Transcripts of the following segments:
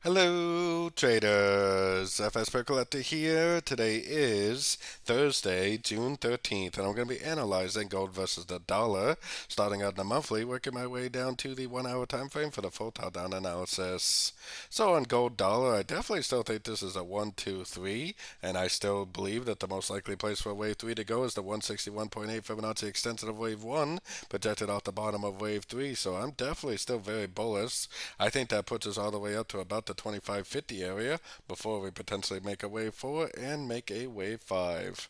Hello, traders. FX Pip Collector here. Today is Thursday, June 13th, and I'm going to be analyzing gold versus the dollar, starting out in the monthly, working my way down to the 1 hour time frame for the full down analysis. So on gold dollar, I definitely still think this is a 1, 2, 3, and I still believe that the most likely place for wave 3 to go is the 161.8 Fibonacci extension of wave 1, projected off the bottom of wave 3. So I'm definitely still very bullish. I think that puts us all the way up to about the 2550 area before we potentially make a wave 4 and make a wave 5.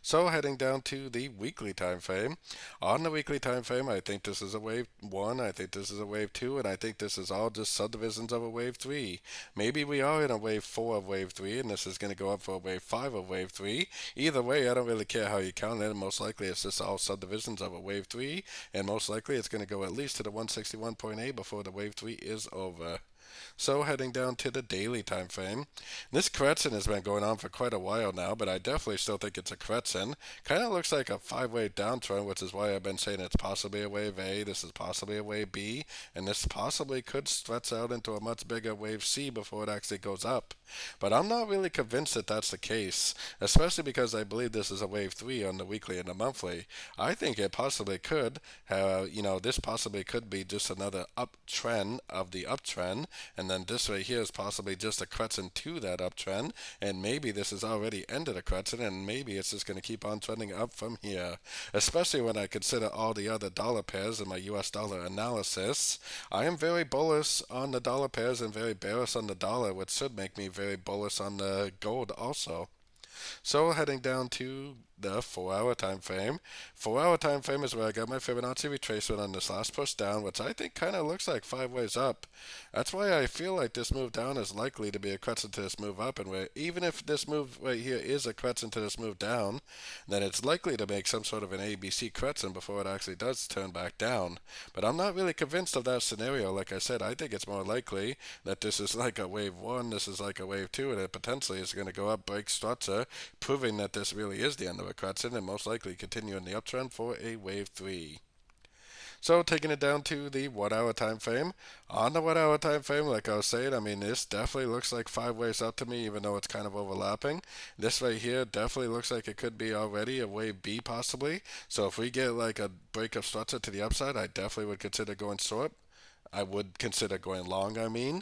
So heading down to the weekly time frame. On the weekly time frame, I think this is a wave 1, I think this is a wave 2, and I think this is all just subdivisions of a wave 3. Maybe we are in a wave 4 of wave 3 and this is going to go up for a wave 5 of wave 3. Either way, I don't really care how you count it. Most likely it's just all subdivisions of a wave 3, and most likely it's going to go at least to the 161.8 before the wave 3 is over. So heading down to the daily time frame. This correction has been going on for quite a while now, but I definitely still think it's a correction. Kind of looks like a five-wave downtrend, which is why I've been saying it's possibly a wave A, this is possibly a wave B, and this possibly could stretch out into a much bigger wave C before it actually goes up. But I'm not really convinced that that's the case, especially because I believe this is a wave 3 on the weekly and the monthly. I think it possibly could have, this possibly could be just another uptrend of the uptrend, and then this right here is possibly just a correction to that uptrend, and maybe this has already ended a correction, and maybe it's just going to keep on trending up from here. Especially when I consider all the other dollar pairs in my US dollar analysis. I am very bullish on the dollar pairs and very bearish on the dollar, which should make me very bullish on the gold also. So heading down to the 4 hour time frame. 4 hour time frame is where I got my Fibonacci retracement on this last push down, which I think kind of looks like 5 ways up. That's why I feel like this move down is likely to be a correction to this move up, and where even if this move right here is a correction to this move down, then it's likely to make some sort of an ABC correction before it actually does turn back down. But I'm not really convinced of that scenario. Like I said, I think it's more likely that this is like a wave 1, this is like a wave 2, and it potentially is going to go up, break structure, proving that this really is the end of a correction and most likely continue in the uptrend for a wave 3. So taking it down to the 1 hour time frame. On the 1 hour time frame, like I was saying, I mean, this definitely looks like 5 ways up to me, even though it's kind of overlapping. This right here definitely looks like it could be already a wave B possibly. So if we get like a break of structure to the upside, I definitely would consider going short. I would consider going long, I mean.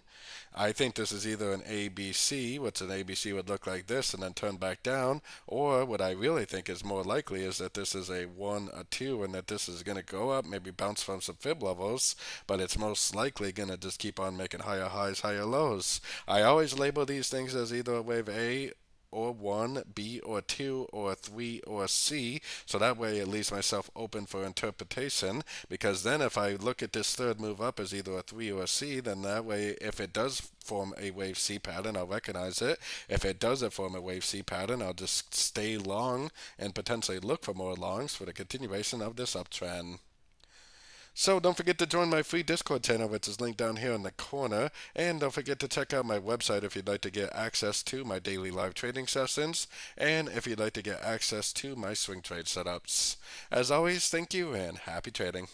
I think this is either an ABC, which an ABC would look like this and then turn back down, or what I really think is more likely is that this is a 1, a 2, and that this is going to go up, maybe bounce from some fib levels, but it's most likely going to just keep on making higher highs, higher lows. I always label these things as either a wave A or 1, B or 2 or 3 or C, so that way it leaves myself open for interpretation, because then if I look at this third move up as either a 3 or a C, then that way if it does form a wave C pattern, I'll recognize it. If it doesn't form a wave C pattern, I'll just stay long and potentially look for more longs for the continuation of this uptrend. So don't forget to join my free Discord channel, which is linked down here in the corner. And don't forget to check out my website if you'd like to get access to my daily live trading sessions, and if you'd like to get access to my swing trade setups. As always, thank you and happy trading.